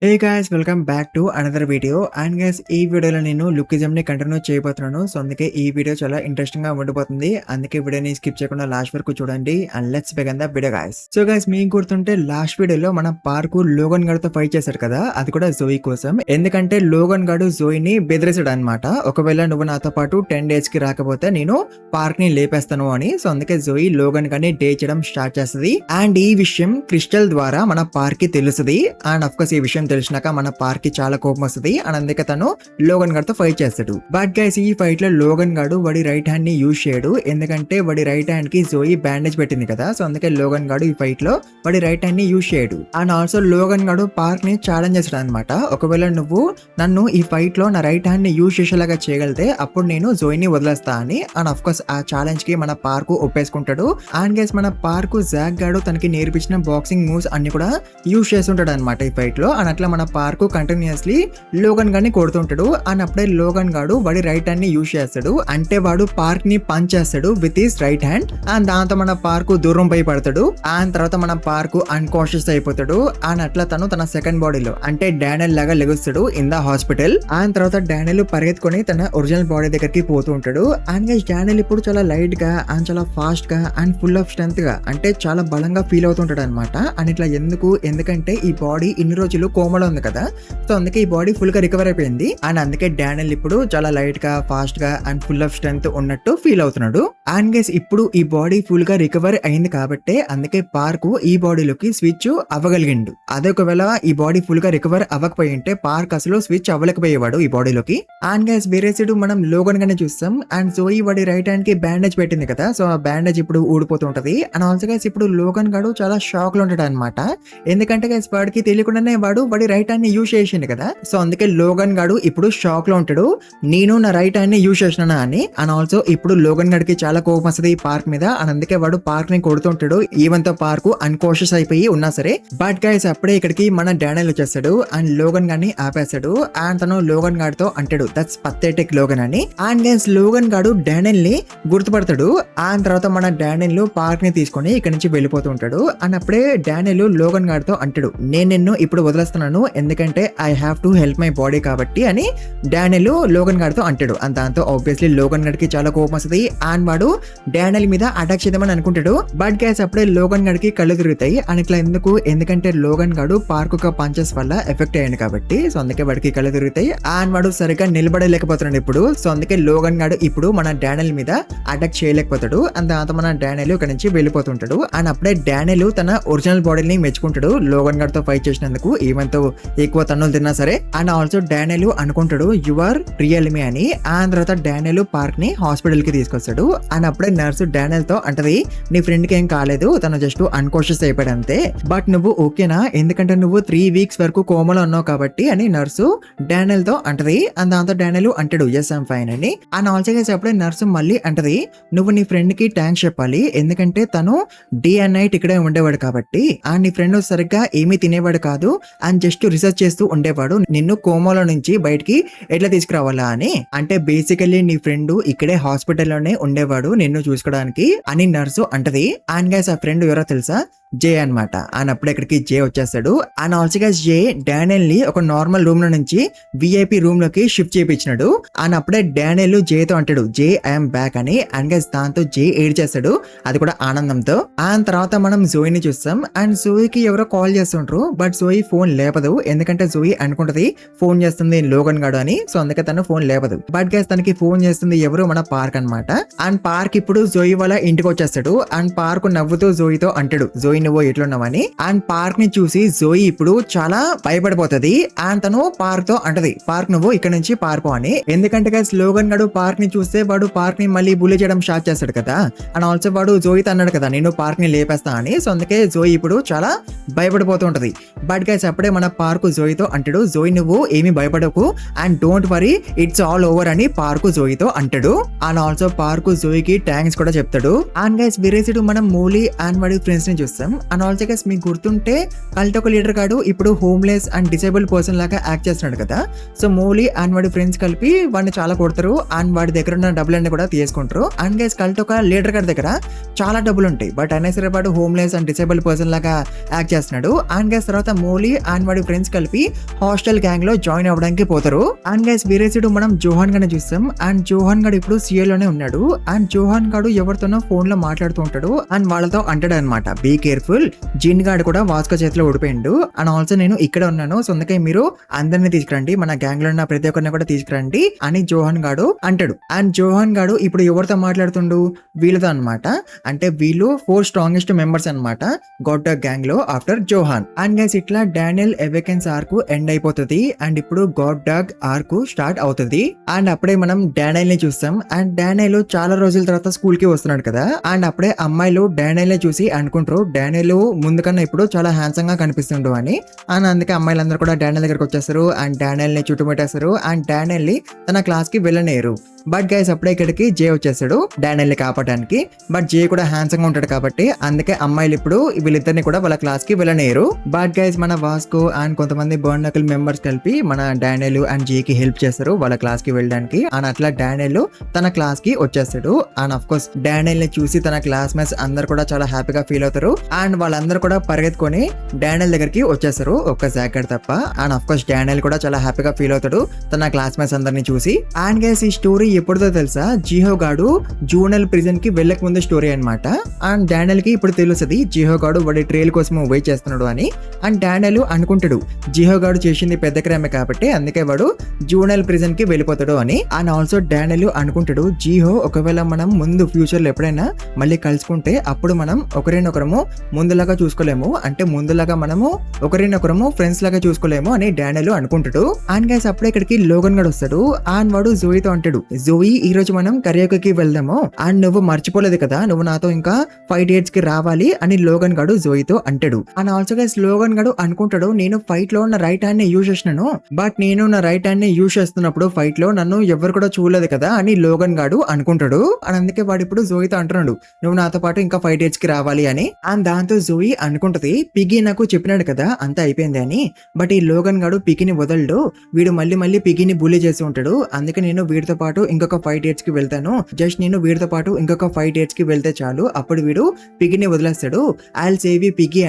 Hey guys welcome back to another video and guys ఈ వీడియోలో నేను లుకిజం ని కంటిన్యూ చేయబోతున్నాను. సో అందుకే ఈ వీడియో చాలా ఇంట్రెస్టింగ్ గా ఉండిపోతుంది. అందుకే వీడియోని స్కిప్ చేయకుండా లాస్ట్ వరకు చూడండి and let's begin the video guys. So guys మీకు గుర్తుంటే లాస్ట్ వీడియోలో మన పార్కు లోగన్ గాడ్ తో ఫైట్ చేశాడు కదా, అది కూడా జోయి కోసం. ఎందుకంటే లోగన్ గాడు జోయిని బెదిరేసాడు అనమాట, ఒకవేళ నువ్వు నాతో పాటు 10 days కి రాకపోతే నేను పార్క్ ని లేపేస్తాను అని. సో అందుకే జోయి లోగన్ గాని డే చేయడం స్టార్ట్ చేస్తుంది అండ్ ఈ విషయం క్రిస్టల్ ద్వారా మన పార్క్ కి తెలుస్తుంది. అండ్ అఫ్ కోర్స్ ఈ విషయం తెలిసినాక మన పార్క్ కి చాలా కోపం వస్తుంది అండ్ అందుకే తను లోగన్ గాడ్ తో ఫైట్ చేస్తాడు. బట్ గైస్ ఈ ఫైట్ లో లోగన్ గాడు వాడి రైట్ హ్యాండ్ ని యూజ్ చేయడు, ఎందుకంటే వాడి రైట్ హ్యాండ్ కి జోయి బ్యాండేజ్ పెట్టింది కదా. సో అందుకే లోగన్ గాడు ఈ ఫైట్ లో వాడి రైట్ హ్యాండ్ ని యూజ్ చేయడు. అండ్ ఆల్సో లోగన్ గాడు పార్క్ ని ఛాలెంజ్ చేస్తాడు అనమాట, ఒకవేళ నువ్వు నన్ను ఈ ఫైట్ లో నా రైట్ హ్యాండ్ ని యూజ్ చేసేలాగా చేయగలితే అప్పుడు నేను జోయిని వదిలేస్తా అని. అండ్ అఫ్ కోర్స్ ఆ ఛాలెంజ్ కి మన పార్క్ ఒప్పేసుకుంటాడు. అండ్ గైస్ మన పార్క్ జాక్ గాడు తనకి నేర్పించిన బాక్సింగ్ మూవ్స్ అన్ని కూడా యూజ్ చేస్తుంటాడు అనమాట ఈ ఫైట్ లో. అండ్ అట్లా మన పార్క్ కంటిన్యూస్లీ లోగన్ గాడిని కొడుతుంటాడు. అండ్ అప్పుడే లోగన్ గాడు వాడి రైట్ హ్యాండ్ ని యూజ్ చేస్తాడు, అంటే వాడు పార్క్ ని పంచ్ చేస్తాడు with his right hand. And దాంతో మన పార్క్ దూరం పై పడతాడు. అండ్ తర్వాత మన పార్క్ అన్కాన్షియస్ అయిపోతాడు. అండ్ అట్లా తను తన సెకండ్ బాడీలో అంటే డానియల్ లాగా లెగుస్తాడు ఇన్ ద హాస్పిటల్. అండ్ తర్వాత డానియల్ పరిగెత్తుకొని తన ఒరిజినల్ బాడీ దగ్గరికి పోతూ ఉంటాడు. అండ్ గైస్ డానియల్ ఇప్పుడు చాలా లైట్ గా అండ్ చాలా ఫాస్ట్ గా అండ్ ఫుల్ ఆఫ్ స్ట్రెంత్ గా అంటే చాలా బలంగా ఫీల్ అవుతుంటాడు అనమాట. అండ్ ఇట్లా ఎందుకంటే ఈ బాడీ ఇన్ని రోజులు కోమలో ఉంది కదా, సో అందుకే ఈ బాడీ ఫుల్ గా రికవర్ అయిపోయింది. అండ్ అందుకే డానియల్ ఇప్పుడు చాలా లైట్ గా ఫాస్ట్ గా అండ్ ఫుల్ ఆఫ్ స్ట్రెంత్ ఉన్నట్టు ఫీల్ అవుతున్నాడు. అండ్ గైస్ ఇప్పుడు ఈ బాడీ ఫుల్ గా రికవర్ అయింది కాబట్టి అందుకే పార్క్ ఈ బాడీలోకి స్విచ్ అవ్వగలిగిండు. అదే ఒకవేళ ఈ బాడీ ఫుల్ గా రికవర్ అవ్వకపోయి ఉంటే పార్క్ అసలు స్విచ్ అవ్వలేకపోయేవాడు ఈ బాడీలోకి. అండ్ గైస్ వేరే సైడ్ మనం లోగన్ గానే చూస్తాం. అండ్ జోయి వాడి రైట్ హ్యాండ్ కి బ్యాండేజ్ పెట్టింది కదా, సో ఆ బ్యాండేజ్ ఇప్పుడు ఊడిపోతుంటది. అండ్ ఆల్సో గైస్ ఇప్పుడు లోగన్ గాడు చాలా షాక్ లో ఉంటాడు అనమాట, ఎందుకంటే గైస్ వాడికి తెలియకుండానే వాడి రైట్ హ్యాండ్ ని యూజ్ చేసిండు కదా. సో అందుకే లోగన్ గాడు ఇప్పుడు షాక్ లో ఉంటాడు, నేను నా రైట్ హ్యాండ్ ని యూజ్ చేసినా అని. అండ్ ఆల్సో ఇప్పుడు లోగన్ గాడికి చాలా కోపం వస్తుంది ఈ పార్క్ మీద. అండ్ అందుకే వాడు పార్క్ ని కొడుతుంటాడు ఈవెన్ తో పార్క్ అన్కాన్షియస్ అయిపోయి ఉన్నా సరే. బట్ గైస్ అప్పుడే ఇక్కడికి మన డానియల్ వచ్చేస్తాడు అండ్ లోగన్ గాడిని ఆపేస్తాడు. అండ్ తను లోగన్ గాడితో అంటాడు దట్స్ పథెటిక్ లోగన్ అని. అండ్ గైస్ లోగన్ గాడు డానియల్ ని గుర్తుపడతాడు. అండ్ తర్వాత మన డానియల్ పార్క్ ని తీసుకొని ఇక్కడ నుంచి వెళ్ళిపోతూ ఉంటాడు. అండ్ అప్పుడే డానియల్ లోగన్ గాడితో అంటాడు నేను నిన్ను ఇప్పుడు వదిలేస్తున్నాను, ఎందుకంటే I have to help my body కాబట్టి అని డానియల్ లోగన్ గాడితో అంటాడు. అండ్ దాంతో ఆబ్వియస్లీ లోగన్ గాడికి చాలా కోపం వస్తుంది అండ్ వాడు డానియల్ మీద అటాక్ చేద్దామని అనుకుంటాడు. బట్ గైస్ అప్పుడే లోగన్ గాడికి కళ్ళు తిరుగుతాయి. అండ్ ఇట్లా ఎందుకంటే లోగన్ గాడు పార్క్ ఒక పంచెస్ వల్ల ఎఫెక్ట్ అయ్యాడు కాబట్టి, సో అందుకే వాడికి కళ్ళు తిరుగుతాయి అండ్ వాడు సరిగ్గా నిలబడలేకపోతున్నాడు ఇప్పుడు. సో అందుకే లోగన్ గాడు ఇప్పుడు మన డానియల్ మీద అటాక్ చేయలేకపోతాడు. అండ్ దాంతో మన డానియల్ ఇక్కడ నుంచి వెళ్ళిపోతుంటాడు. అండ్ అప్పుడే డానియల్ తన ఒరిజినల్ బాడీని మెచ్చుకుంటాడు లోగన్ గాడితో ఫైట్ చేసినందుకు, ఈవెన్ తో ఎక్కువ తన్నులు తిన్నా సరే. అండ్ ఆల్సో డానియల్ అనుకుంటాడు యు ఆర్ రియల్ మీ అని. అండ్ తర్వాత డానియల్ పార్క్ ని హాస్పిటల్ కి తీసుకొస్తాడు. అండ్ అప్పుడే నర్సు డానియల్ తో అంటది నీ ఫ్రెండ్ కి ఏం కాలేదు, తను జస్ట్ అన్కాన్షియస్ అయిపోయాడు అంతే, బట్ నువ్వు ఓకేనా, ఎందుకంటే నువ్వు 3 weeks వరకు కోమలో ఉన్నావు కాబట్టి అని నర్సు డానియల్ తో అంటది. అండ్ దాంతో డానియల్ అంటాడు ఎస్ ఐమ్ ఫైన్ అని. అండ్ ఆల్సో గైస్ అప్పుడే నర్సు మళ్ళీ అంటది నువ్వు నీ ఫ్రెండ్ కి థ్యాంక్స్ చెప్పాలి, ఎందుకంటే తను డే అండ్ నైట్ ఇక్కడే ఉండేవాడు కాబట్టి. అండ్ నీ ఫ్రెండ్ సరిగ్గా ఏమీ తినేవాడు కాదు అండ్ జస్ట్ రీసెర్చ్ చేస్తూ ఉండేవాడు నిన్ను కోమాలో నుంచి బయటికి ఎట్లా తీసుకురావాలా అని. అంటే బేసికల్లీ నీ ఫ్రెండ్ ఇక్కడే హాస్పిటల్లోనే ఉండేవాడు నిన్ను చూసుకోవడానికి అని నర్సు అంటది. అండ్ గైస్ ఆ ఫ్రెండ్ ఎవరో తెలుసా, జే అనమాట. అండ్ అప్పుడు ఇక్కడికి జే వచ్చేస్తాడు. And also guys J Daniel ని ఒక నార్మల్ రూమ్ లో నుంచి విఐపి రూమ్ లోకి షిఫ్ట్ చేయించినాడు. అండ్ అప్పుడే డానియల్ జేతో అంటాడు జే ఐఎమ్ బ్యాక్ అని. అండ్ గైస్ దాంతో జే ఏడ్ చేస్తాడు, అది కూడా ఆనందంతో. అండ్ తర్వాత మనం జోయిని చూస్తాం. అండ్ జోయికి ఎవరో కాల్ చేస్తుంటారు బట్ జోయి ఫోన్ లేపదు, ఎందుకంటే జోయి అనుకుంటది ఫోన్ చేస్తుంది లోగన్ గాడు అని. సో అందుకే తను ఫోన్ లేపదు. బట్ గైస్ తనకి ఫోన్ చేస్తుంది ఎవరు, మన పార్క్ అనమాట. అండ్ పార్క్ ఇప్పుడు జోయి వాళ్ళ ఇంటికి వచ్చేస్తాడు. అండ్ పార్క్ నవ్వుతూ జోయితో అంటాడు జోయి నువ్వు ఎట్లున్నావని. అండ్ పార్క్ ని చూసి జోయి ఇప్పుడు చాలా భయపడిపోతుంది. అండ్ తను పార్క్ తో అంటది పార్క్ నువ్వు ఇక్కడ నుంచి పారిపో అని, ఎందుకంటే గైస్ లోగన్ గాడు పార్క్ ని చూస్తే వాడు పార్క్ ని మళ్ళీ బుల్లి చేయడం స్టార్ట్ చేస్తాడు కదా. అండ్ ఆల్సో వాడు జోయితో అన్నాడు కదా నేను పార్క్ ని లేపేస్తా అని. సో అందుకే జోయి ఇప్పుడు చాలా భయపడిపోతూ ఉంటది. బట్ గైస్ అప్పుడే మన పార్క్ జోయితో అంటాడు జోయి నువ్వు ఏమి భయపడకు and don't worry it's all over అని పార్క్ జోయితో అంటాడు. అండ్ ఆల్సో పార్క్ జోయికి థ్యాంక్స్ కూడా చెప్తాడు. అండ్ గైస్ వేరేసిడు మనం మూలీ అండ్ వాడి ఫ్రెండ్స్ ని చూస్తాం. అండ్ ఆల్సో గైస్ మీకు గుర్తుంటే కల్ట్ ఒక లీడర్ గాడు ఇప్పుడు హోమ్లెస్ అండ్ డిసేబుల్ పర్సన్ లాగా యాక్ట్ చేస్తున్నాడు కదా. సో మూలీ అండ్ వాడి ఫ్రెండ్స్ కలిపి వాడిని చాలా కొడతారు అండ్ వాడి దగ్గర ఉన్న డబ్బులన్నీ కూడా తీసుకుంటారు. అండ్ గైస్ కల్ట్ ఒక లీడర్ గారి దగ్గర చాలా డబ్బులు ఉంటాయి బట్ అయినా సరే వాడు హోమ్లెస్ అండ్ డిసేబుల్ పర్సన్ లాగా యాక్ట్ చేస్తున్నాడు. అండ్ గైస్ తర్వాత మూలీ అండ్ వాడి ఫ్రెండ్స్ కలిపి హాస్టల్ గ్యాంగ్ లో జాయిన్ అవ్వడానికి పోతారు. అండ్ గైస్ వేరే సైడ్ మనం జోహాన్ గారిని చూస్తాం. అండ్ జోహాన్ గారు ఇప్పుడు సిఎల్ లోనే ఉన్నాడు. అండ్ జోహాన్ గారు ఎవరితోనో ఫోన్ లో మాట్లాడుతూ ఉంటాడు. అండ్ వాళ్ళతో అంటాడు అనమాట, బీ కేర్ఫుల్, జిన్ గాడు కూడా వాస్కో చేతిలో ఓడిపోయిండు. అండ్ ఆల్సో నేను ఇక్కడ ఉన్నాను, సో అందుకే మీరు అందరినీ తీసుకురండి, మన గ్యాంగ్ లో ఉన్న ప్రతి ఒక్కరిని కూడా తీసుకురండి అని జోహాన్ గాడు అంటాడు. అండ్ జోహాన్ గాడు ఇప్పుడు ఎవరితో మాట్లాడుతుండు, వీళ్ళతో అనమాట. అంటే వీళ్ళు 4 స్ట్రాంగెస్ట్ మెంబర్స్ అనమాట గాడ్ డాగ్ గ్యాంగ్ లో ఆఫ్టర్ జోహాన్. అండ్ గైస్ ఇట్లా డానియల్ ఎవెకెన్స్ ఆర్క్ ఎండ్ అయిపోతుంది. అండ్ ఇప్పుడు గాడ్ డాగ్ ఆర్క్ స్టార్ట్ అవుతుంది. అండ్ అప్పుడే మనం డానియల్ ని చూస్తాం. అండ్ డానియల్ చాలా రోజుల తర్వాత స్కూల్ కి వస్తున్నాడు కదా. అండ్ అప్పుడే అమ్మాయిలు డానియల్ ని చూసి అనుకుంటారు, డానియల్ ముందు కన్నా ఇప్పుడు చాలా హ్యాండ్సమ్ గా కనిపిస్తుండు అని. అండ్ అందుకే అమ్మాయిలందరూ కూడా డానియల్ దగ్గరకు వచ్చేస్తారు. అండ్ డానియల్ ని చుట్టుముట్టేస్తారు. అండ్ డానియల్ ని తన క్లాస్ కి వెళ్ళనేరు. బట్ గైస్ అప్పుడే ఇక్కడికి జే వచ్చేస్తాడు డానియల్ ని కాపాడడానికి. బట్ జే కూడా హ్యాండ్సమ్ గా ఉంటాడు కాబట్టి అందుకే అమ్మాయిలు ఇప్పుడు వీళ్ళిద్దరిని కూడా వాళ్ళ క్లాస్ కి వెళ్ళనేరు. బట్ గైస్ మన వాస్కో అండ్ కొంతమంది బర్నకల్ మెంబర్స్ కలిపి మన డానియల్ అండ్ జే కి హెల్ప్ చేస్తారు వాళ్ళ క్లాస్ కి వెళ్ళడానికి. అండ్ అట్లా డానియల్ తన క్లాస్ కి వచ్చేస్తాడు. అండ్ అఫ్ కోర్స్ డానియల్ ని చూసి తన క్లాస్ మేట్స్ అందరు కూడా చాలా హ్యాపీగా ఫీల్ అవుతారు. అండ్ వాళ్ళందరూ కూడా పరిగెత్తుకొని డానియల్ దగ్గరికి వచ్చేస్తారు, ఒక్క జాకెట్ తప్ప. అండ్ అఫ్ కోర్స్ డానియల్ కూడా చాలా హ్యాపీగా ఫీల్ అవుతాడు తన క్లాస్ మేట్స్ అందరిని చూసి. అండ్ గైస్ ఈ స్టోరీ ఎప్పుడుదో తెలుసా, జిహో గాడు జూనల్ ప్రిజన్ కి వెళ్ళక ముందు స్టోరీ అనమాట. అండ్ డానియల్ కి ఇప్పుడు తెలుస్తుంది జిహో గాడు వాడి ట్రైల్ కోసం వెయిట్ చేస్తున్నాడు అని. అండ్ డానియల్ అనుకుంటాడు జిహో గాడు చేసింది పెద్ద క్రైమే కాబట్టి అందుకే వాడు జూనల్ ప్రిజన్ కి వెళ్ళిపోతాడు అని. అండ్ ఆల్సో డానియల్ అనుకుంటాడు, జిహో ఒకవేళ మనం ముందు ఫ్యూచర్ లో ఎప్పుడైనా మళ్ళీ కలుసుకుంటే అప్పుడు మనం ఒకరినొకరము ముందులాగా చూసుకోలేము, అంటే ముందులాగా మనము ఒకరినొకరము ఫ్రెండ్స్ లాగా చూసుకోలేము అని డానియల్ అనుకుంటాడు. అండ్ గైస్ అప్పుడే ఇక్కడికి లోగన్ గడు వస్తాడు. అండ్ వాడు జోయితో అంటాడు, జోయి ఈ రోజు మనం కరియోకేకి వెళ్దాము. అండ్ నువ్వు మర్చిపోలేదు కదా, నువ్వు నాతో ఇంకా 5 dates కి రావాలి అని లోగన్ గడు జోయితో అంటాడు. అండ్ ఆల్సో గైస్ లోగన్ గడు అనుకుంటాడు, నేను ఫైట్ లో నా రైట్ హ్యాండ్ ని యూజ్ చేసినాను, బట్ నేను నా రైట్ హ్యాండ్ ని యూజ్ చేస్తున్నప్పుడు ఫైట్ లో నన్ను ఎవరు కూడా చూడలేదు కదా అని లోగన్ గడు అనుకుంటాడు. అండ్ అందుకే వాడు ఇప్పుడు జోయితో అంటున్నాడు, నువ్వు నాతో పాటు ఇంకా 5 dates కి రావాలి అని. అండ్ దాంతో జోయి అనుకుంటది, పిగి నాకు చెప్పినాడు కదా అంతా అయిపోయింది అని. బట్ ఈ లోగన్ గడు పిగిని వదలడు, వీడు మళ్ళీ పిగిని బుల్లీ చేసి ఉంటాడు. అందుకే నేను వీడితో పాటు ఇంకొక 5 dates కి వెళ్తాను, జస్ట్ నేను వీడితో పాటు ఇంకొక 5 dates కి వెళ్తే చాలు, అప్పుడు వీడు పిగిని వదిలేస్తాడు, I will save you piggy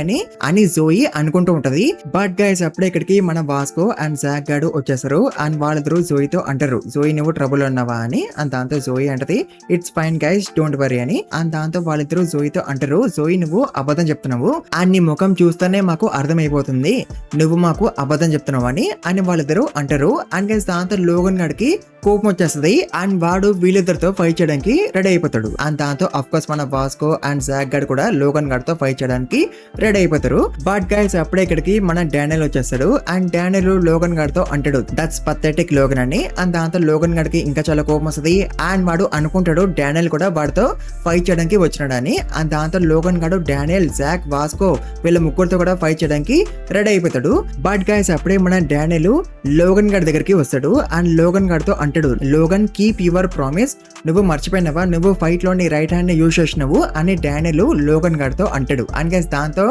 అని జోయి అనుకుంటూ ఉంటది. బట్ గైస్ అప్పుడే ఇక్కడికి మన వాస్కో అండ్ జాక్ గాడు వచ్చేస్తారు. అండ్ వాళ్ళిద్దరు జోయితో అంటారు, జోయి నువ్వు ట్రబుల్ ఉన్నావా అని. అండ్ దాంతో జోయి అంటది, it's fine guys don't worry అని. అండ్ దాంతో వాళ్ళిద్దరు జోయితో అంటారు, జోయి నువ్వు అబద్ధం చెప్తున్నావు, అండ్ నీ ముఖం చూస్తేనే మాకు అర్థమైపోతుంది నువ్వు మాకు అబద్ధం చెప్తున్నావు అని వాళ్ళిద్దరు అంటారు. అండ్ గైస్ దాంతో లోగన్ గడికి కోపం వచ్చేస్తుంది. అండ్ వాడు వీళ్ళిద్దరితో ఫైట్ చేయడానికి రెడీ అయిపోతాడు. అండ్ దాంతో అఫ్ కోర్స్ మన వాస్కో అండ్ జాక్ గడ్ కూడా లోగన్ గడ్ తో ఫైట్ చేయడానికి రెడీ అయిపోతారు. బట్ గైస్ అప్పుడే ఇక్కడికి మన డానియల్ వచ్చేస్తాడు. అండ్ డానియల్ లోగన్ గడ్ తో అంటాడు, దట్స్ పథెటిక్ లోగన్ అని. అండ్ దాంతో లోగన్ గడ్కి ఇంకా చాలా కోపం వస్తుంది. అండ్ వాడు అనుకుంటాడు డానియల్ కూడా వాడితో ఫైట్ చేయడానికి వచ్చినాడని. అండ్ దాంతో లోగన్ గడు డానియల్, జాక్, వాస్కో వీళ్ళ ముగ్గురితో కూడా ఫైట్ చేయడానికి రెడీ అయిపోతాడు. బట్ గైస్ అప్పుడే మన డానియల్ లోగన్ గడ్ దగ్గరికి వస్తాడు. అండ్ లోగన్ గడ్ తో అంటాడు, లోగన్ కీప్ యువర్ ప్రామిస్, నువ్వు మర్చిపోయినావా, నువ్వు ఫైట్ లో నీ రైట్ హ్యాండ్ ని యూజ్ చేసినావు అని డానియల్ లోగన్ గడ్ తో అంటాడు. అండ్ గైస్ దాంతో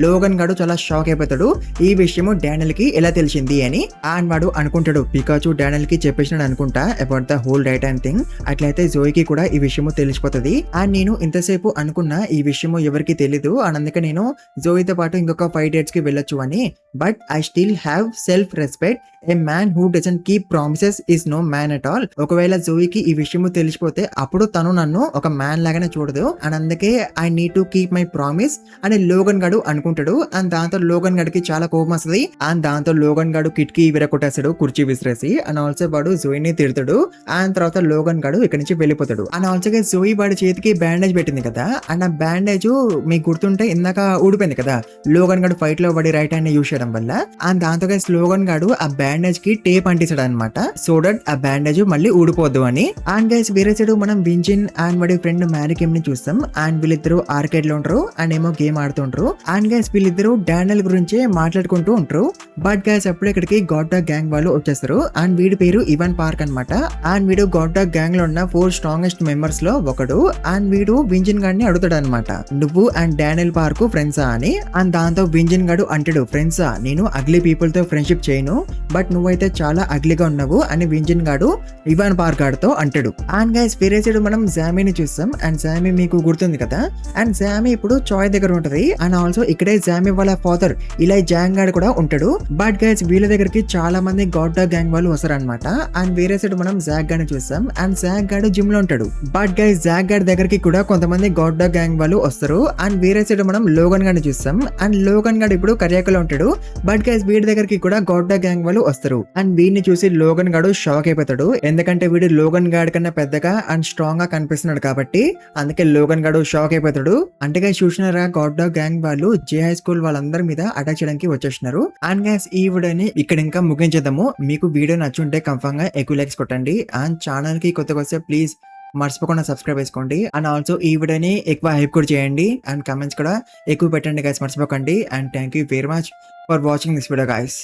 లోగన్ గడు చాలా షాక్ అయిపోతాడు, ఈ విషయము డానియల్ కి ఎలా తెలిసింది అని. అండ్ వాడు అనుకుంటాడు, పికాచు డానియల్ కి చెప్పేసినాడు అనుకుంటా about the whole right hand thing, అట్లయితే జోయికి కూడా ఈ విషయము తెలిసిపోతుంది. అండ్ నేను ఇంతసేపు అనుకున్నా ఈ విషయము ఎవరికి తెలీదు, అండ్ అందుకే నేను జోయితో పాటు ఇంకొక 5 dates కి వెళ్ళొచ్చు అని. But I still have self respect, a man who doesn't keep promises is no man at all. ఒకవేళ జోయికి ఈ విషయము తెలిసిపోతే అప్పుడు తను నన్ను ఒక మ్యాన్ లాగానే చూడదు, అండ్ అందుకే I need to keep my promise అని లోగన్ గడు అనుకుంటాడు. అండ్ దాంతో లోగన్ గడికి చాలా కోపం వస్తుంది. అండ్ దాంతో లోగన్ గడు కిటికీ విరగొట్టేస్తాడు కుర్చీ విసిరేసి. అండ్ ఆల్సో వాడు జోయిని తిడతాడు. అండ్ తర్వాత లోగన్ గడు ఇక్కడ నుంచి వెళ్ళిపోతాడు. అండ్ ఆల్సో జోయి వాడి చేతికి బ్యాండేజ్ పెట్టింది కదా, అండ్ ఆ బ్యాండేజ్ మీకు గుర్తుంటే ఇందాక ఊడిపోయింది కదా లోగన్ గడు ఫైట్ లో వాడి రైట్ హ్యాండ్ యూజ్ చేయడం వల్ల. అండ్ దాంతో లోగన్ గడు ఆ బ్యాండేజ్ కి టేప్ అంటించాడు అనమాట, సో దట్ ఆ బ్యాండేజ్ మళ్ళీ ఊడిపోద్దు అని. అండ్ గైస్ వేరే సైడ్ మనం వింజిన్ అండ్ వాడి ఫ్రెండ్ మ్యారికిమ్ ని చూస్తాం. అండ్ వీళ్ళిద్దరు ఆర్కేడ్ లో ఉంటారు అండ్ ఏమో గేమ్ ఆడుతుంటారు. అండ్ గైస్ వీళ్ళిద్దరు డానియల్ గురించి మాట్లాడుకుంటూ ఉంటారు. బట్ గైస్ అప్పుడే ఇక్కడికి గాడ్ డాగ్ గ్యాంగ్ వాళ్ళు వచ్చేస్తారు. అండ్ వీడి పేరు ఇవన్ పార్క్ అనమాట. అండ్ వీడు గాడ్ డాగ్ గ్యాంగ్ లో ఉన్న 4 స్ట్రాంగెస్ట్ మెంబర్స్ లో ఒకడు. అండ్ వీడు వింజిన్ గాడిని అడుగుతాడు అనమాట, నువ్వు అండ్ డానియల్ పార్క్ ఫ్రెండ్సా అని. అండ్ దాంతో వింజిన్ గాడు అంటాడు, ఫ్రెండ్సా, నేను అగ్లీ పీపుల్ తో ఫ్రెండ్షిప్ చేయను, బట్ నువ్వైతే చాలా అగ్లీగా ఉన్నావు అని వింజిన్ గాడు వెళ్ళినప్పుడు ఇవాన్ పార్గాడ్ తో అంటాడు. అండ్ గైస్ వేరే సైడ్ మనం జామీని చూస్తాం. అండ్ జామీ మీకు గుర్తుంది కదా, అండ్ జామీ ఇప్పుడు చాయ్ దగ్గర ఉంటది. అండ్ ఆల్సో ఇక్కడే జామీ వాళ్ళ ఫాదర్ ఇలా జాంగ్ గాడ్ కూడా ఉంటాడు. బట్ గైస్ వీళ్ళ దగ్గరికి చాలా మంది గాడ్ డాగ్ గ్యాంగ్ వాళ్ళు వస్తారనమాట. అండ్ వేరే సైడ్ మనం జాక్ గాడ్ చూస్తాం. అండ్ జాక్ గాడ్ జిమ్ లో ఉంటాడు. బట్ గైస్ జాక్ గాడ్ దగ్గరికి కూడా కొంతమంది గాడ్ డాగ్ గ్యాంగ్ వాళ్ళు వస్తారు. అండ్ వేరే సైడ్ మనం లోగన్ గాడ్ చూస్తాం. అండ్ లోగన్ గాడ్ ఇప్పుడు కరియాకలో ఉంటాడు. బట్ గైస్ వీడి దగ్గరికి కూడా గాడ్ డాగ్ గ్యాంగ్ వాళ్ళు వస్తారు. అండ్ వీడిని చూసి లోగన్ గాడు షాక్ అయిపోతాడు. ఎందుకంటే వీడు లోగన్ గాడ్ కన్నా పెద్దగా అండ్ స్ట్రాంగ్ గా కనిపిస్తున్నాడు కాబట్టి. అందుకే లోగన్ గాడు షాక్ అయిపోతాడు. అంటే గైస్ చూసినారా, గాడ్ డాగ్ గ్యాంగ్ వాళ్ళు జే హై స్కూల్ వాళ్ళందరి మీద అటాక్ చేయడానికి వచ్చేసినారు. అండ్ గైస్ ఈ వీడియోని ఇక్కడ ఇంకా ముగించేద్దాము. మీకు వీడియో నచ్చుంటే కన్ఫర్మ్ గా ఎక్కువ లైక్స్ కొట్టండి. అండ్ ఛానల్ కి కొత్తగా వస్తే ప్లీజ్ మర్చిపోకుండా సబ్స్క్రైబ్ చేసుకోండి. అండ్ ఆల్సో ఈ వీడియోని ఎక్కువ హైప్ కూడా చేయండి. అండ్ కమెంట్స్ కూడా ఎక్కువ పెట్టండి గైస్, మర్చిపోకండి. And thank you very much for watching this video guys.